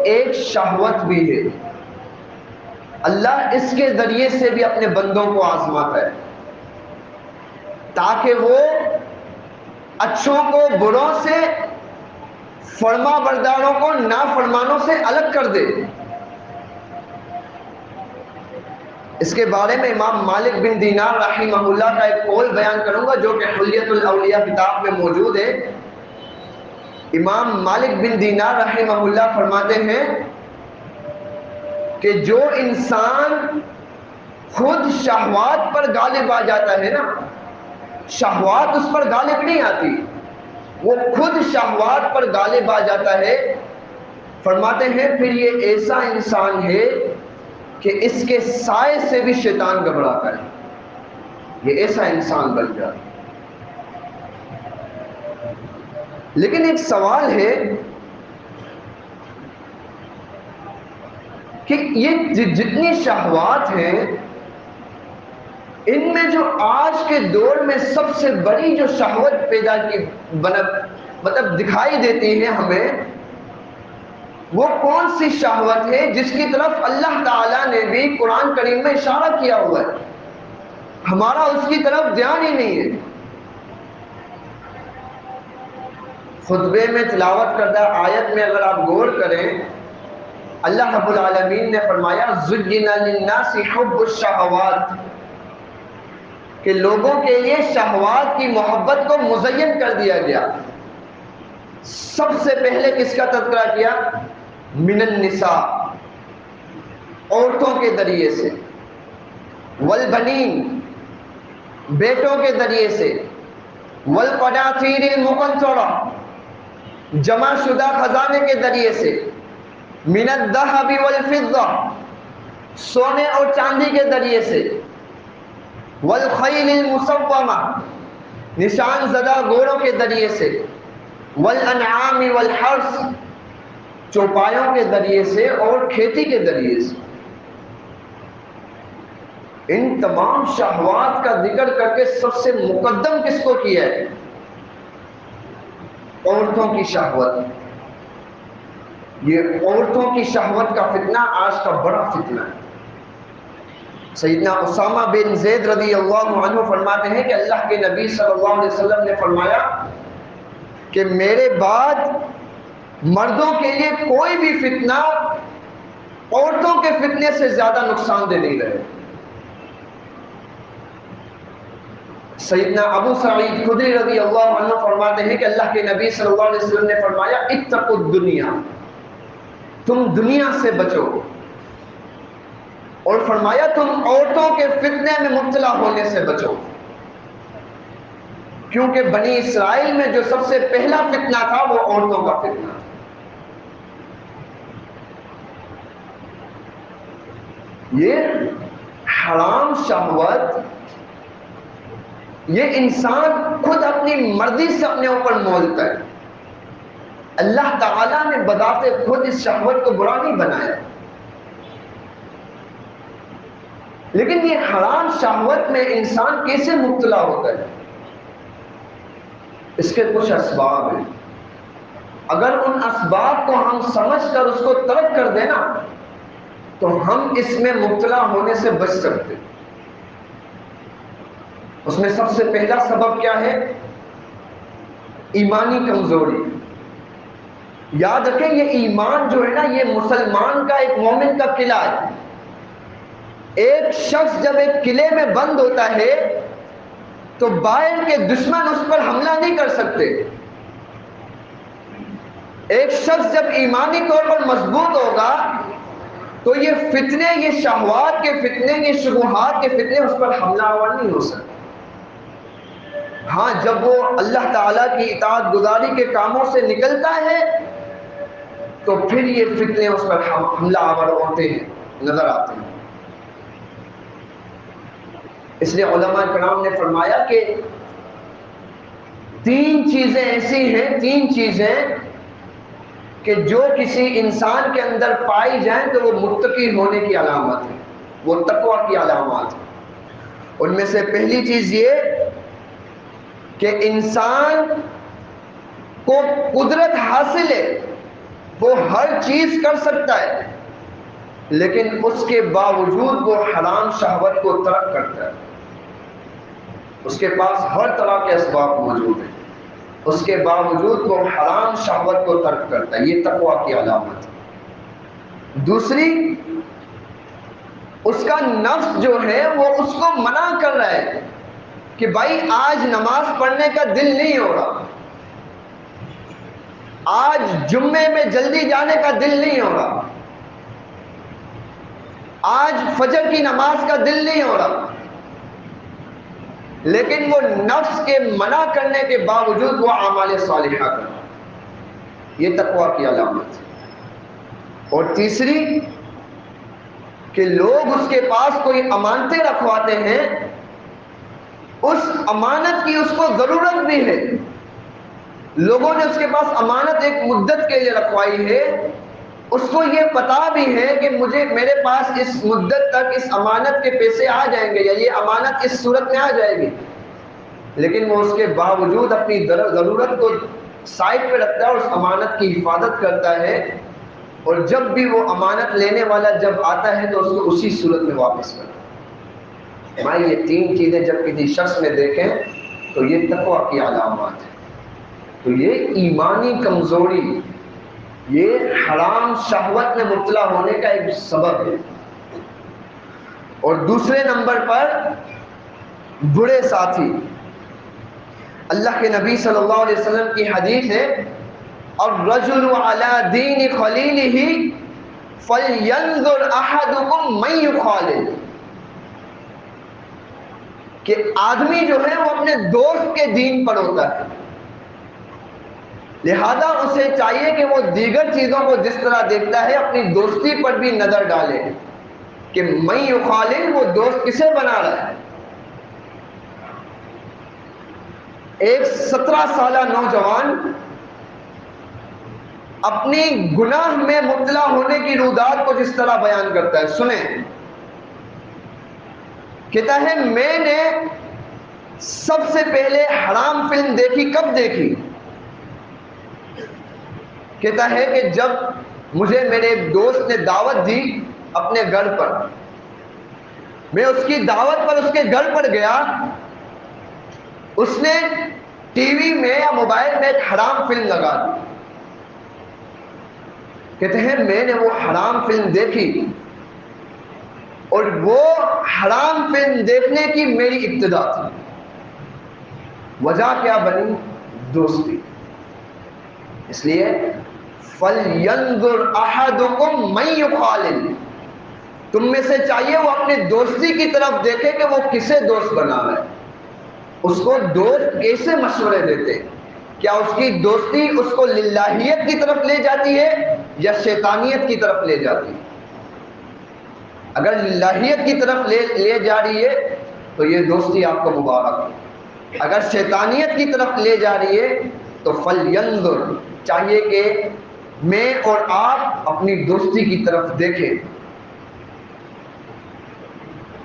ایک شہوت بھی ہے، اللہ اس کے ذریعے سے بھی اپنے بندوں کو آزماتا ہے تاکہ وہ اچھوں کو بروں سے، فرما برداروں کو نافرمانوں سے الگ کر دے۔ اس کے بارے میں امام مالک بن دینار رحمہ اللہ کا ایک قول بیان کروں گا جو کہ حلیۃ الاولیاء کتاب میں موجود ہے۔ امام مالک بن دینار رحمہ اللہ فرماتے ہیں کہ جو انسان خود شہوات پر غالب آ جاتا ہے نا، شہوات اس پر غالب نہیں آتی، وہ خود شہوات پر غالب آ جاتا ہے، فرماتے ہیں پھر یہ ایسا انسان ہے کہ اس کے سائے سے بھی شیطان گھبراتا ہے، یہ ایسا انسان بن جاتا ہے۔ لیکن ایک سوال ہے کہ یہ جتنی شہوات ہیں، ان میں جو آج کے دور میں سب سے بڑی جو شہوت پیدا کی مطلب دکھائی دیتی ہے ہمیں، وہ کون سی شہوت ہے جس کی طرف اللہ تعالیٰ نے بھی قرآن کریم میں اشارہ کیا ہوا ہے، ہمارا اس کی طرف دھیان ہی نہیں ہے۔ خطبے میں تلاوت کردہ آیت میں اگر آپ غور کریں، اللہ رب العالمین نے فرمایا زُيِّنَ لِلنَّاسِ حُبُّ الشَّهَوَاتِ، کہ لوگوں کے لیے شہوات کی محبت کو مزین کر دیا گیا۔ سب سے پہلے کس کا تذکرہ کیا؟ من النساء، عورتوں کے ذریعے سے، والبنین، بیٹوں کے ذریعے سے، والقناطیر المقنطرہ، جمع شدہ خزانے کے ذریعے سے، من الذهب والفضہ، سونے اور چاندی کے ذریعے سے، والخیل المسومہ، نشان زدہ گھوڑوں کے ذریعے سے، والانعام والحرث، چوپایوں کے ذریعے سے اور کھیتی کے ذریعے سے۔ ان تمام شہوات کا ذکر کر کے سب سے مقدم کس کو کیا ہے؟ عورتوں کی شہوت۔ یہ عورتوں کی شہوت کا فتنہ آج کا بڑا فتنہ ہے۔ سیدنا اسامہ بن زید رضی اللہ عنہ فرماتے ہیں کہ اللہ کے نبی صلی اللہ علیہ وسلم نے فرمایا کہ میرے بعد مردوں کے لیے کوئی بھی فتنہ عورتوں کے فتنے سے زیادہ نقصان دہ نہیں رہے۔ سیدنا ابو سعید خدری رضی اللہ عنہ فرماتے ہیں کہ اللہ کے نبی صلی اللہ علیہ وسلم نے فرمایا اتقوا الدنیا، تم دنیا سے بچو، اور فرمایا تم عورتوں کے فتنے میں مبتلا ہونے سے بچو، کیونکہ بنی اسرائیل میں جو سب سے پہلا فتنہ تھا وہ عورتوں کا فتنہ۔ یہ حرام شہوت، یہ انسان خود اپنی مرضی سے اپنے اوپر مولتا ہے۔ اللہ تعالیٰ نے بذات خود اس شہوت کو برا نہیں بنایا، لیکن یہ حرام شہوت میں انسان کیسے مبتلا ہوتا ہے؟ اس کے کچھ اسباب ہیں۔ اگر ان اسباب کو ہم سمجھ کر اس کو ترک کر دینا تو ہم اس میں مبتلا ہونے سے بچ سکتے۔ اس میں سب سے پہلا سبب کیا ہے؟ ایمانی کمزوری۔ یاد رکھیں یہ ایمان جو ہے نا، یہ مسلمان کا، ایک مومن کا قلعہ ہے۔ ایک شخص جب ایک قلعے میں بند ہوتا ہے تو باہر کے دشمن اس پر حملہ نہیں کر سکتے۔ ایک شخص جب ایمانی طور پر مضبوط ہوگا تو یہ فتنے، یہ شہوات کے فتنے، یہ شبہات کے فتنے اس پر حملہ آور نہیں ہو سکتے۔ ہاں جب وہ اللہ تعالیٰ کی اطاعت گزاری کے کاموں سے نکلتا ہے تو پھر یہ فتنے اس پر حملہ آور ہوتے ہیں، نظر آتے ہیں۔ اس لیے علماء کرام نے فرمایا کہ تین چیزیں ایسی ہیں، تین چیزیں کہ جو کسی انسان کے اندر پائی جائیں تو وہ متقی ہونے کی علامت ہے، وہ تقوی کی علامات ہے۔ ان میں سے پہلی چیز یہ کہ انسان کو قدرت حاصل ہے وہ ہر چیز کر سکتا ہے، لیکن اس کے باوجود وہ حرام شہوت کو ترک کرتا ہے. اس کے پاس ہر طرح کے اسباب موجود ہیں، اس کے باوجود وہ حرام شہوت کو ترک کرتا ہے. یہ تقویٰ کی علامت ہے. دوسری، اس کا نفس جو ہے وہ اس کو منع کر رہا ہے کہ بھائی آج نماز پڑھنے کا دل نہیں ہو رہا، آج جمعے میں جلدی جانے کا دل نہیں ہو رہا، آج فجر کی نماز کا دل نہیں ہو رہا، لیکن وہ نفس کے منع کرنے کے باوجود وہ اعمال صالحہ کرتا. یہ تقویٰ کی علامت ہے. اور تیسری کہ لوگ اس کے پاس کوئی امانتیں رکھواتے ہیں، اس امانت کی اس کو ضرورت بھی ہے، لوگوں نے اس کے پاس امانت ایک مدت کے لیے رکھوائی ہے، اس کو یہ پتا بھی ہے کہ میرے پاس اس مدت تک اس امانت کے پیسے آ جائیں گے یا یہ امانت اس صورت میں آ جائے گی، لیکن وہ اس کے باوجود اپنی ضرورت کو سائڈ پہ رکھتا ہے اور اس امانت کی حفاظت کرتا ہے. اور جب بھی وہ امانت لینے والا جب آتا ہے تو اس کو اسی صورت میں واپس کرتا ہے. میں یہ تین چیزیں جب کسی شخص میں دیکھیں تو یہ تقویٰ کی علامات ہے. تو یہ ایمانی کمزوری، یہ حرام شہوت میں مبتلا ہونے کا ایک سبب ہے. اور دوسرے نمبر پر برے ساتھی. اللہ کے نبی صلی اللہ علیہ وسلم کی حدیث ہے، الرجل علی دین خلیلہ فلینظر احدکم من یخالل، کہ آدمی جو ہے وہ اپنے دوست کے دین پر ہوتا ہے، لہذا اسے چاہیے کہ وہ دیگر چیزوں کو جس طرح دیکھتا ہے اپنی دوستی پر بھی نظر ڈالے کہ من یخالل، وہ دوست کسے بنا رہا ہے. ایک 17 سالہ نوجوان اپنی گناہ میں مبتلا ہونے کی رودات کو جس طرح بیان کرتا ہے، سنیں. کہتا ہے میں نے سب سے پہلے حرام فلم دیکھی، کب دیکھی؟ کہتا ہے کہ جب مجھے میرے ایک دوست نے دعوت دی اپنے گھر پر، میں اس کی دعوت پر اس کے گھر پر گیا، اس نے ٹی وی میں یا موبائل میں ایک حرام فلم لگا دی. کہتے ہیں میں نے وہ حرام فلم دیکھی اور وہ حرام فلم دیکھنے کی میری ابتدا تھی. وجہ کیا بنی؟ دوستی. اس لیے فَلْيَنْظُرْ أَحَدُكُمْ مَنْ يُخَالِلُ، تم میں سے چاہیے وہ اپنے دوستی کی طرف دیکھے کہ وہ کسے دوست بنا رہا ہے، اس کو دوست کیسے مشورے دیتے، کیا اس کی دوستی اس کو للہیت کی طرف لے جاتی ہے یا شیطانیت کی طرف لے جاتی ہے. اگر للہیت کی طرف لے جا رہی ہے تو یہ دوستی آپ کو مبارک ہے، اگر شیطانیت کی طرف لے جا رہی ہے تو فَلْيَنْظُرْ، چاہیے کہ میں اور آپ اپنی دوستی کی طرف دیکھیں.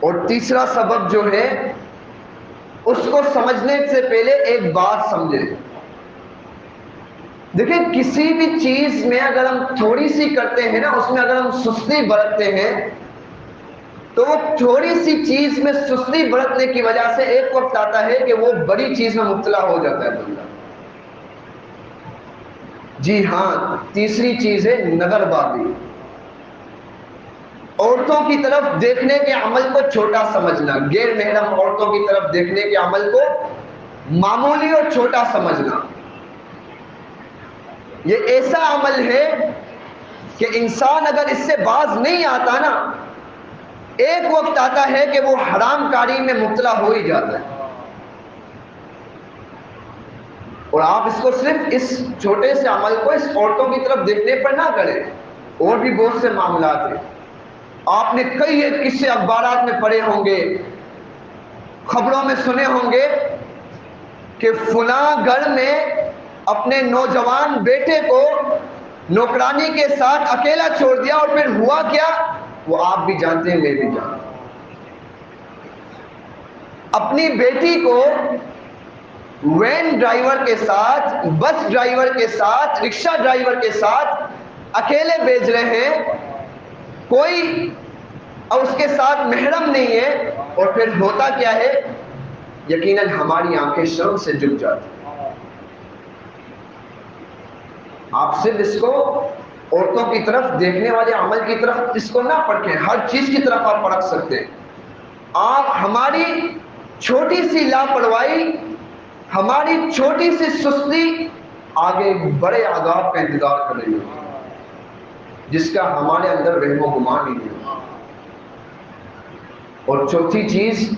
اور تیسرا سبب جو ہے، اس کو سمجھنے سے پہلے ایک بات سمجھیں. دیکھیں کسی بھی چیز میں اگر ہم تھوڑی سی کرتے ہیں نا، اس میں اگر ہم سستی برتتے ہیں تو وہ تھوڑی سی چیز میں سستی برتنے کی وجہ سے ایک وقت آتا ہے کہ وہ بڑی چیز میں مبتلا ہو جاتا ہے بندہ. جی ہاں، تیسری چیز ہے نظر بازی. عورتوں کی طرف دیکھنے کے عمل کو چھوٹا سمجھنا، غیر محرم عورتوں کی طرف دیکھنے کے عمل کو معمولی اور چھوٹا سمجھنا. یہ ایسا عمل ہے کہ انسان اگر اس سے باز نہیں آتا نا، ایک وقت آتا ہے کہ وہ حرام کاری میں مبتلا ہو ہی جاتا ہے. اور آپ اس کو صرف اس چھوٹے سے عمل کو اس عورتوں کی طرف دیکھنے پر نہ کریں، اور بھی بہت سے معاملات ہیں. آپ نے کئی ایک قصے اخبارات میں پڑھے ہوں گے، خبروں میں سنے ہوں گے کہ فلاں گھر میں اپنے نوجوان بیٹے کو نوکرانی کے ساتھ اکیلا چھوڑ دیا، اور پھر ہوا کیا وہ آپ بھی جانتے ہیں، میں بھی جانتا ہوں. اپنی بیٹی کو وین ڈرائیور کے ساتھ، بس ڈرائیور کے ساتھ، رکشہ ڈرائیور کے ساتھ اکیلے بھیج رہے ہیں، کوئی اور اس کے ساتھ محرم نہیں ہے، اور پھر ہوتا کیا ہے؟ یقیناً ہماری آنکھیں شرم سے جھک جاتی. آپ صرف اس کو عورتوں کی طرف دیکھنے والے عمل کی طرف اس کو نہ پرکھیں، ہر چیز کی طرف آپ پرکھ سکتے ہیں. آپ ہماری چھوٹی سی لاپرواہی، ہماری چھوٹی سی سستی آگے بڑے عذاب کا انتظار کر رہی ہوتی ہے، جس کا ہمارے اندر وہم و گمان ہی نہیں ہوتا. اور چوتھی چیز،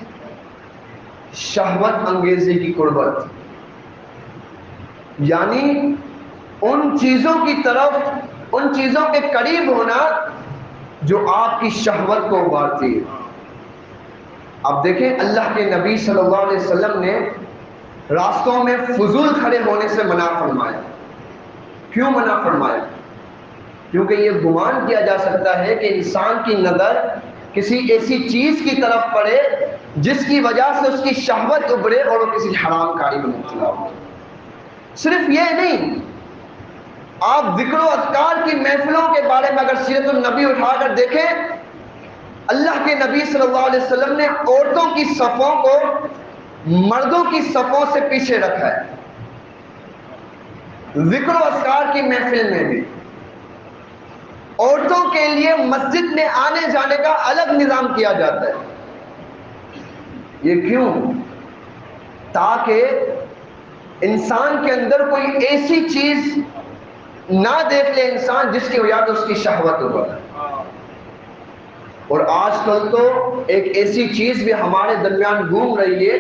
شہوت انگیزی کی قربت، یعنی ان چیزوں کی طرف، ان چیزوں کے قریب ہونا جو آپ کی شہوت کو ابھارتی ہے. اب دیکھیں اللہ کے نبی صلی اللہ علیہ وسلم نے راستوں میں فضول کھڑے ہونے سے منع فرمایا. کیوں منع فرمایا؟ کیونکہ یہ گمان کیا جا سکتا ہے کہ انسان کی نظر کسی ایسی چیز کی طرف پڑے جس کی وجہ سے اس کی شہوت ابھرے اور وہ کسی حرام کاری میں مبتلا ہو. صرف یہ نہیں، آپ ذکر و اذکار کی محفلوں کے بارے میں اگر سیرت النبی اٹھا کر دیکھیں، اللہ کے نبی صلی اللہ علیہ وسلم نے عورتوں کی صفوں کو مردوں کی صفوں سے پیچھے رکھا ہے. ذکر و اذکار کی محفل میں بھی عورتوں کے لیے مسجد میں آنے جانے کا الگ نظام کیا جاتا ہے. یہ کیوں؟ تاکہ انسان کے اندر کوئی ایسی چیز نہ دیکھ لے انسان جس کی وجہ سے اس کی شہوت ہو بڑھے. اور آج کل تو ایک ایسی چیز بھی ہمارے درمیان گھوم رہی ہے،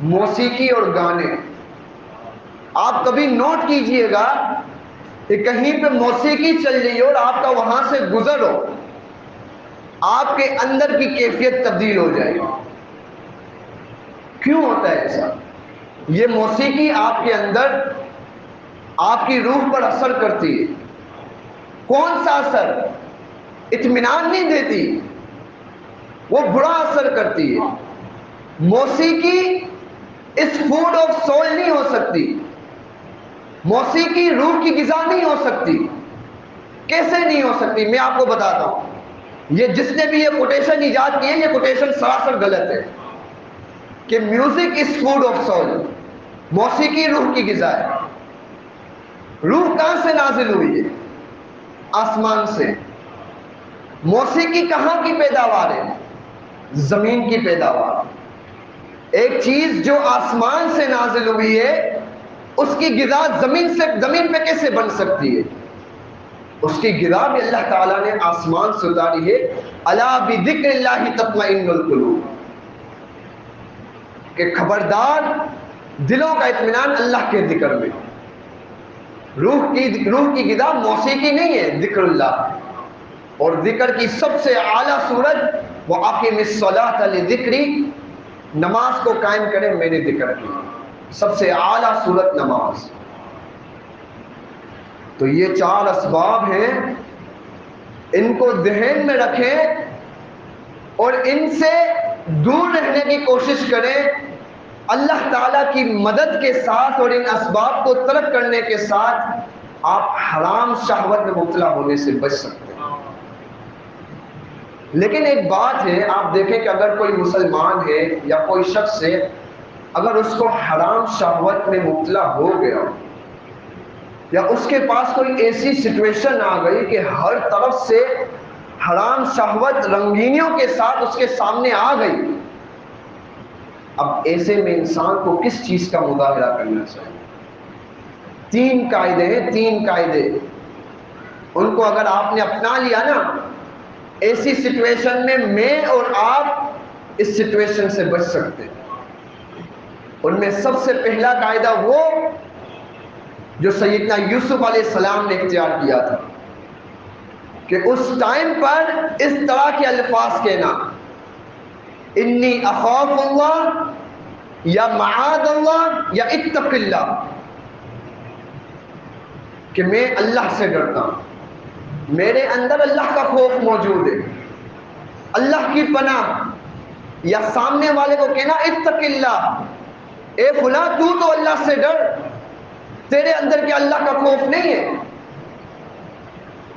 موسیقی اور گانے. آپ کبھی نوٹ کیجئے گا کہ کہیں پہ موسیقی چل رہی ہو اور آپ کا وہاں سے گزر ہو، آپ کے اندر کی کیفیت تبدیل ہو جائے گی. کیوں ہوتا ہے ایسا؟ یہ موسیقی آپ کے اندر، آپ کی روح پر اثر کرتی ہے. کون سا اثر؟ اطمینان نہیں دیتی، وہ برا اثر کرتی ہے. موسیقی اس فوڈ آف سول نہیں ہو سکتی، موسیقی روح کی غذا نہیں ہو سکتی. کیسے نہیں ہو سکتی؟ میں آپ کو بتاتا ہوں. یہ جس نے بھی یہ کوٹیشن ایجاد کی ہے، یہ کوٹیشن سراسر غلط ہے کہ music is food of civil. موسیقی روح کی غذا ہے. روح کہاں سے نازل ہوئی ہے؟ آسمان سے. موسیقی کہاں کی پیداوار ہے؟ زمین کی پیداوار. ایک چیز جو آسمان سے نازل ہوئی ہے، اس کی غذا زمین پہ کیسے بن سکتی ہے؟ اس کی غذا بھی اللہ تعالیٰ نے آسمان سے اتاری ہے. الا بذکر اللہ تطمئن القلوب، کہ خبردار دلوں کا اطمینان اللہ کے ذکر میں. روح کی غذا موسیقی نہیں ہے، ذکر اللہ. اور ذکر کی سب سے اعلیٰ صورت وَأَقِمِ الصَّلَاةَ لِذِكْرِي، نماز کو قائم کرے میرے ذکر کی. سب سے اعلیٰ صورت نماز. تو یہ 4 اسباب ہیں، ان کو ذہن میں رکھیں اور ان سے دور رہنے کی کوشش کریں. اللہ تعالیٰ کی مدد کے ساتھ اور ان اسباب کو ترک کرنے کے ساتھ آپ حرام شہوت میں مبتلا ہونے سے بچ سکتے ہیں. لیکن ایک بات ہے، آپ دیکھیں کہ اگر کوئی مسلمان ہے یا کوئی شخص ہے، اگر اس کو حرام شہوت میں مبتلا ہو گیا یا اس کے پاس کوئی ایسی سچویشن آ گئی کہ ہر طرف سے حرام شہوت رنگینیوں کے ساتھ اس کے سامنے آ گئی، اب ایسے میں انسان کو کس چیز کا مظاہرہ کرنا چاہیے؟ 3 قاعدے ہیں، 3 قاعدے. ان کو اگر آپ نے اپنا لیا نا، ایسی سچویشن میں اور آپ اس سچویشن سے بچ سکتے ہیں. ان میں سب سے پہلا قاعدہ وہ جو سیدنا یوسف علیہ السلام نے اختیار کیا تھا کہ اس ٹائم پر اس طرح کے الفاظ کہنا، انی اخاف اللہ یا معاذ اللہ یا اتق اللہ، کہ میں اللہ سے ڈرتا ہوں، میرے اندر اللہ کا خوف موجود ہے، اللہ کی پناہ. یا سامنے والے کو کہنا اتق اللہ، اے فلاں تو اللہ سے ڈر، تیرے اندر کیا اللہ کا خوف نہیں ہے؟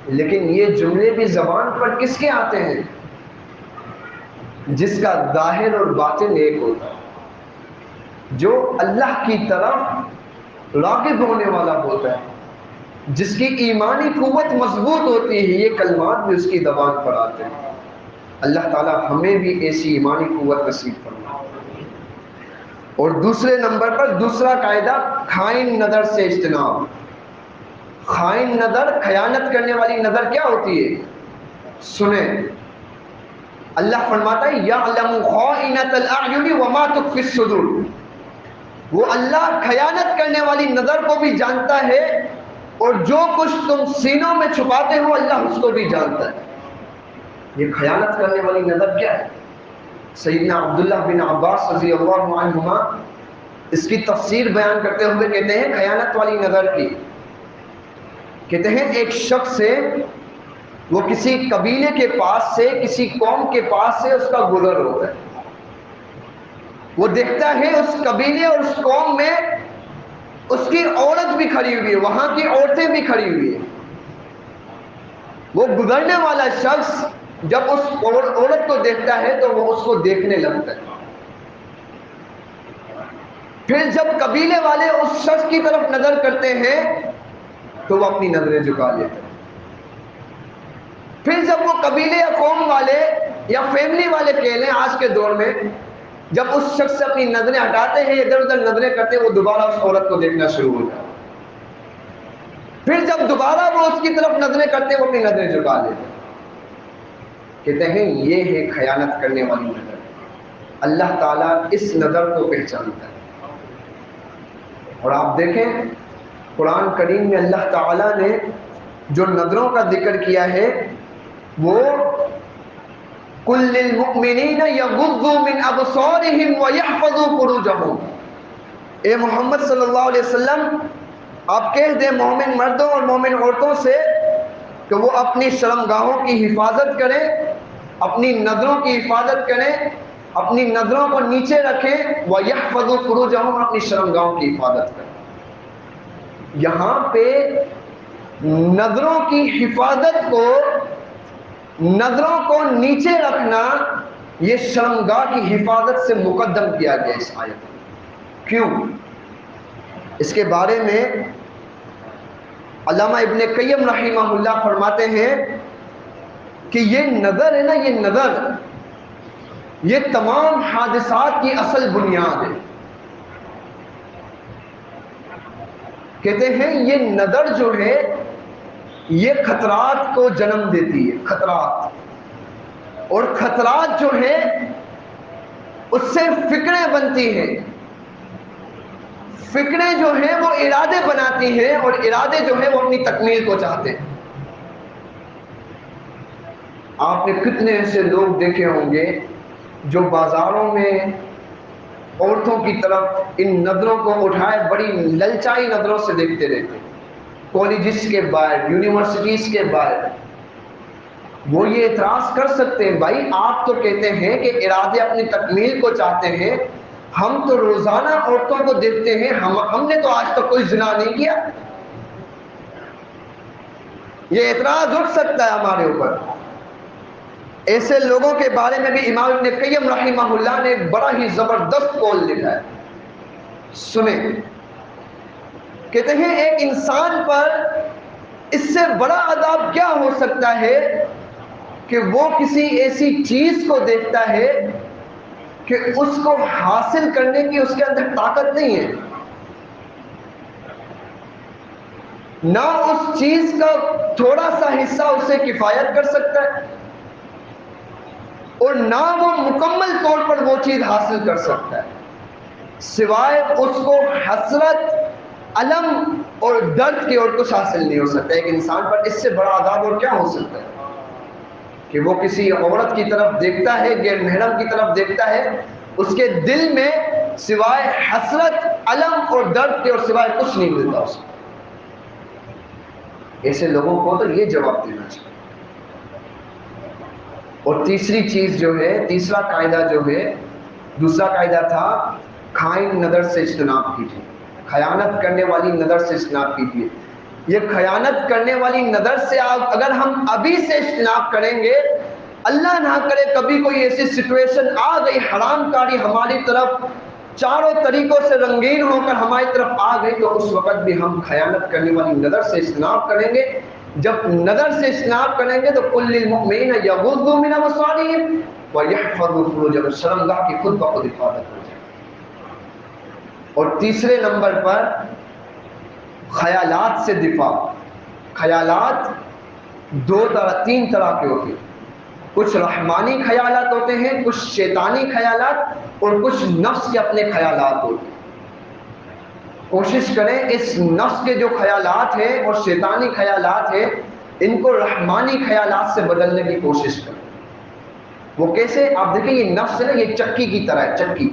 لیکن یہ جملے بھی زبان پر کس کے آتے ہیں؟ جس کا ظاہر اور باطن ایک ہوتا ہے، جو اللہ کی طرف راغب ہونے والا ہوتا ہے، جس کی ایمانی قوت مضبوط ہوتی ہے، یہ کلمات بھی اس کی زبان پر آتے ہیں۔ اللہ تعالیٰ ہمیں بھی ایسی ایمانی قوت نصیب فرمائے۔ اور دوسرے نمبر پر دوسرا قاعدہ، خائن نظر سے اجتناب۔ خائن نظر، خیانت کرنے والی نظر کیا ہوتی ہے؟ سنیں، اللہ فرماتا ہے یعلم خائنۃ الاعین وما تخفی الصدور۔ وہ اللہ خیانت کرنے والی نظر کو بھی جانتا ہے، اور جو کچھ تم سینوں میں چھپاتے ہو اللہ اس کو بھی جانتا ہے۔ یہ خیانت کرنے والی نظر کیا ہے؟ سیدنا عبداللہ بن عباس رضی اللہ عنہما اس کی تفسیر بیان کرتے ہوئے کہتے ہیں خیانت والی نظر کی، کہتے ہیں ایک شخص سے، وہ کسی قبیلے کے پاس سے، کسی قوم کے پاس سے اس کا گزر ہوتا ہے، وہ دیکھتا ہے اس قبیلے اور اس قوم میں اس کی عورت بھی کھڑی ہوئی ہے، وہاں کی عورتیں بھی کھڑی ہوئی ہیں۔ وہ گزرنے والا شخص جب اس عورت کو دیکھتا ہے تو وہ اس کو دیکھنے لگتا ہے۔ پھر جب قبیلے والے اس شخص کی طرف نظر کرتے ہیں تو وہ اپنی نظریں جھکا لیتے ہیں۔ پھر جب وہ قبیلے یا قوم والے یا فیملی والے کہہ لیں آج کے دور میں، جب اس شخص سے اپنی نظریں ہٹاتے ہیں، ادھر ادھر نظریں کرتے ہیں، وہ دوبارہ اس عورت کو دیکھنا شروع ہو جاتا ہے۔ پھر جب دوبارہ وہ اس کی طرف نظریں کرتے ہیں، وہ اپنی نظریں جھکا لیتے ہیں۔ کہتے ہیں یہ ہے خیانت کرنے والی نظر۔ اللہ تعالیٰ اس نظر کو پہچانتا ہے۔ اور آپ دیکھیں قرآن کریم میں اللہ تعالیٰ نے جو نظروں کا ذکر کیا ہے وہ قُل لِّلْمُؤْمِنِينَ يَغُضُّوا مِنْ أَبْصَارِهِمْ وَيَحْفَظُوا فُرُوجَهُمْ۔ اے محمد صلی اللہ علیہ وسلم آپ کہہ دیں مومن مردوں اور مومن عورتوں سے کہ وہ اپنی شرمگاہوں کی حفاظت کریں، اپنی نظروں کی حفاظت کریں، اپنی نظروں کو نیچے رکھیں، وَيَحْفَظُوا فُرُوجَهُمْ، اپنی شرمگاہوں کی حفاظت کریں۔ یہاں پہ نظروں کی حفاظت کو، نظروں کو نیچے رکھنا، یہ شرمگاہ کی حفاظت سے مقدم کیا گیا اس آیت میں۔ کیوں؟ اس کے بارے میں علامہ ابن قیم رحمہ اللہ فرماتے ہیں کہ یہ نظر ہے نا، یہ نظر، یہ تمام حادثات کی اصل بنیاد ہے۔ کہتے ہیں یہ نظر جو ہے یہ خطرات کو جنم دیتی ہے، خطرات، اور خطرات جو ہے اس سے فکریں بنتی ہیں، فکریں جو ہیں وہ ارادے بناتی ہیں، اور ارادے جو ہیں وہ اپنی تکمیل کو چاہتے ہیں۔ آپ نے کتنے ایسے لوگ دیکھے ہوں گے جو بازاروں میں عورتوں کی طرف ان نظروں کو اٹھائے بڑی للچائی نظروں سے دیکھتے رہتے ہیں، کالجز کے باہر، یونیورسٹیز کے باہر۔ وہ یہ اعتراض کر سکتے ہیں بھائی آپ تو کہتے ہیں کہ ارادے اپنی تکمیل کو چاہتے ہیں، ہم تو روزانہ عورتوں کو دیکھتے ہیں، ہم نے تو آج تک کوئی زنا نہیں کیا۔ یہ اعتراض اٹھ سکتا ہے ہمارے اوپر۔ ایسے لوگوں کے بارے میں بھی امام ابن قیم رحمہ اللہ نے بڑا ہی زبردست قول لکھا ہے، سنیں۔ کہتے ہیں ایک انسان پر اس سے بڑا عذاب کیا ہو سکتا ہے کہ وہ کسی ایسی چیز کو دیکھتا ہے کہ اس کو حاصل کرنے کی اس کے اندر طاقت نہیں ہے، نہ اس چیز کا تھوڑا سا حصہ اسے کفایت کر سکتا ہے، اور نہ وہ مکمل طور پر وہ چیز حاصل کر سکتا ہے، سوائے اس کو حسرت، الم اور درد کے اور کچھ حاصل نہیں ہو سکتا۔ ایک انسان پر اس سے بڑا عذاب اور کیا ہو سکتا ہے کہ وہ کسی عورت کی طرف دیکھتا ہے، غیر محرم کی طرف دیکھتا ہے، اس کے دل میں سوائے حسرت، الم اور درد کے اور سوائے کچھ نہیں ملتا اس کو۔ ایسے لوگوں کو تو یہ جواب دینا چاہیے۔ اور تیسری چیز جو ہے، تیسرا قاعدہ جو ہے، دوسرا قاعدہ تھا خائن نظر سے اجتناب کیجیے، خیانت کرنے والی نظر سے اجتناب کیجیے۔ یہ خیانت کرنے والی نظر سے اگر ہم ابھی سے اجتناب کریں گے، اللہ نہ کرے کبھی کوئی ایسی سچویشن آ گئی، حرام کاری ہماری طرف چاروں طریقوں سے رنگین ہو کر ہماری طرف آ گئی، تو اس وقت بھی ہم خیانت کرنے والی نظر سے اجتناب کریں گے۔ جب نظر سے اجتناب کریں گے تو قل للمؤمنین یغضوا من ابصارہم ویحفظوا فروجہم، شرمگاہ کی خود بخود حفاظت ہو جائے۔ اور تیسرے نمبر پر خیالات سے دفاع۔ خیالات تین طرح کے ہوتے ہیں، کچھ رحمانی خیالات ہوتے ہیں، کچھ شیطانی خیالات، اور کچھ نفس کے اپنے خیالات ہوتے ہیں۔ کوشش کریں اس نفس کے جو خیالات ہیں اور شیطانی خیالات ہیں، ان کو رحمانی خیالات سے بدلنے کی کوشش کریں۔ وہ کیسے؟ آپ دیکھیں یہ نفس ہے نا، یہ چکی کی طرح ہے، چکی۔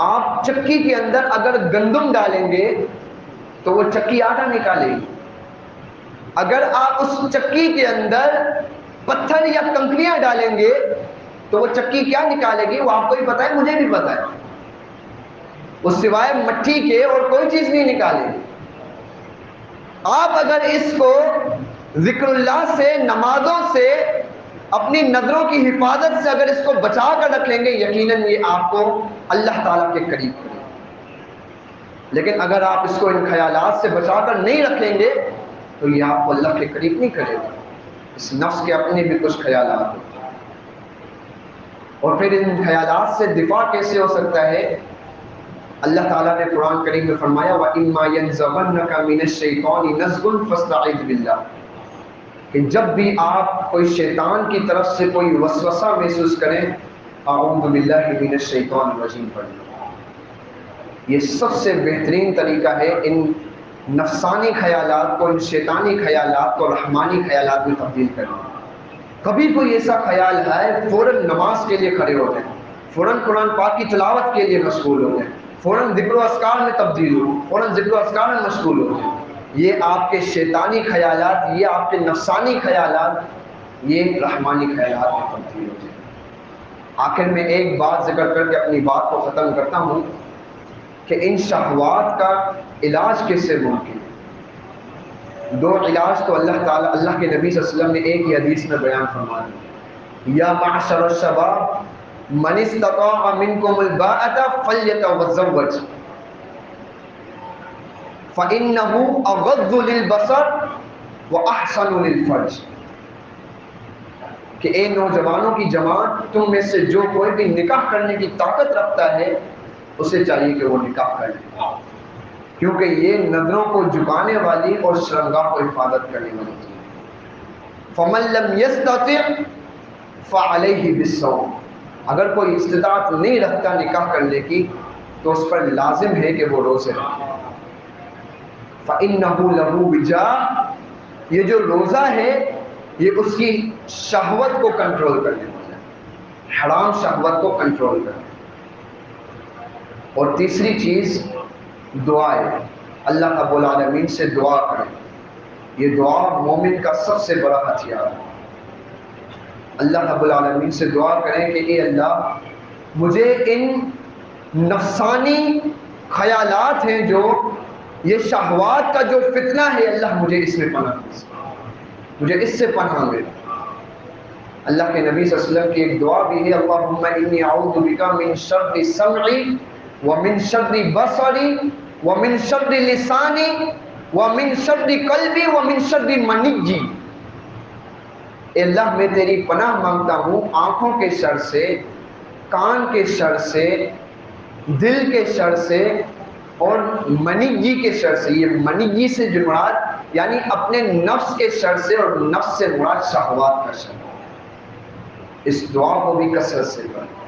آپ چکی کے اندر اگر گندم ڈالیں گے تو وہ چکی آٹا نکالے گی۔ اگر آپ اس چکی کے اندر پتھر یا کنکریاں ڈالیں گے تو وہ چکی کیا نکالے گی؟ وہ آپ کو بھی پتا ہے، مجھے بھی پتا ہے، اس سوائے مٹی کے اور کوئی چیز نہیں نکالے گی۔ آپ اگر اس کو ذکر اللہ سے، نمازوں سے، اپنی نظروں کی حفاظت سے اگر اس کو بچا کر رکھیں گے، یقیناً یہ آپ کو اللہ تعالیٰ کے قریب کرے گا۔ لیکن اگر آپ اس کو ان خیالات سے بچا کر نہیں رکھیں گے تو یہ آپ کو اللہ کے قریب نہیں کرے گا۔ اس نفس کے اپنے بھی کچھ خیالات ہوتے ہیں۔ اور پھر ان خیالات سے دفاع کیسے ہو سکتا ہے؟ اللہ تعالیٰ نے قرآن کریم میں فرمایا وَإِمَّا يَنزَغَنَّكَ مِنَ الشَّيْطَانِ نَزْغٌ فَاسْتَعِذْ بِاللَّهِ، کہ جب بھی آپ کوئی شیطان کی طرف سے کوئی وسوسہ محسوس کریں، اعوذ باللہ من الشیطان الرجیم پڑھیں۔ یہ سب سے بہترین طریقہ ہے ان نفسانی خیالات کو، ان شیطانی خیالات کو رحمانی خیالات میں تبدیل کرنا۔ کبھی کوئی ایسا خیال ہے، فوراً نماز کے لیے کھڑے ہو جائیں، فوراً قرآن پاک کی تلاوت کے لیے مشغول ہو جائیں، فوراً ذکر و اذکار میں تبدیل ہو، فوراً ذکر و اذکار میں مشغول ہو جائیں۔ یہ آپ کے شیطانی خیالات، یہ آپ کے نفسانی خیالات، یہ رحمانی خیالات میں تبدیل ہو جائیں۔ آخر میں ایک بات ذکر کر کے اپنی بات کو ختم کرتا ہوں کہ ان شہوات کا علاج کیسے ممکن ہے؟ دو علاج تو اللہ تعالیٰ، اللہ کے نبی صلی اللہ علیہ وسلم نے ایک ہی حدیث میں بیان فرما دیا، یا معشر الشباب من استطاع منکم الباءۃ فلیتزوج فإنه اغض للبصر واحسن للفرج، کہ اے نوجوانوں کی جماعت، تم میں سے جو کوئی بھی نکاح کرنے کی طاقت رکھتا ہے اسے چاہیے کہ وہ نکاح کرے، کیونکہ یہ نظروں کو جھکانے والی اور شرمگاہ کو حفاظت کرنے والی چیز ہے۔ فَمَن لَّمْ يَسْتَطِعْ فَعَلَيْهِ بِالصَّوْمِ، اگر کوئی استطاعت نہیں رکھتا نکاح کرنے کی تو اس پر لازم ہے کہ وہ روزے رکھے۔ فَإِنَّهُ لَهُ وِجَاءٌ، یہ جو روزہ ہے یہ اس کی شہوت کو کنٹرول کرنے والا ہے، حرام شہوت کو کنٹرول کرنے۔ اور تیسری چیز دعا ہے، اللہ رب العالمین سے دعا کریں۔ یہ دعا مومن کا سب سے بڑا ہتھیار ہے۔ اللہ رب العالمین سے دعا کریں کہ اے اللہ، مجھے ان نفسانی خیالات ہیں، جو یہ شہوات کا جو فتنہ ہے، اللہ مجھے اس میں پناہ دے، مجھے اس سے پناہ دے۔ اللہ کے نبی صلی اللہ علیہ وسلم کی ایک دعا بھی ہے، اللہم انی اعوذ بک من شر سمعی ومن شر بصری ومن شر لسانی ومن شر قلبی ومن شر منی۔ اے اللہ، میں تیری پناہ مانگتا ہوں آنکھوں کے شر سے، کان کے شر سے، دل کے شر سے اور منی کے شر سے۔ یہ منی سے جو مراد یعنی اپنے نفس کے شر سے، اور نفس سے مراد شہوات کا شر۔ اس دعا کو بھی کثرت سے کریں۔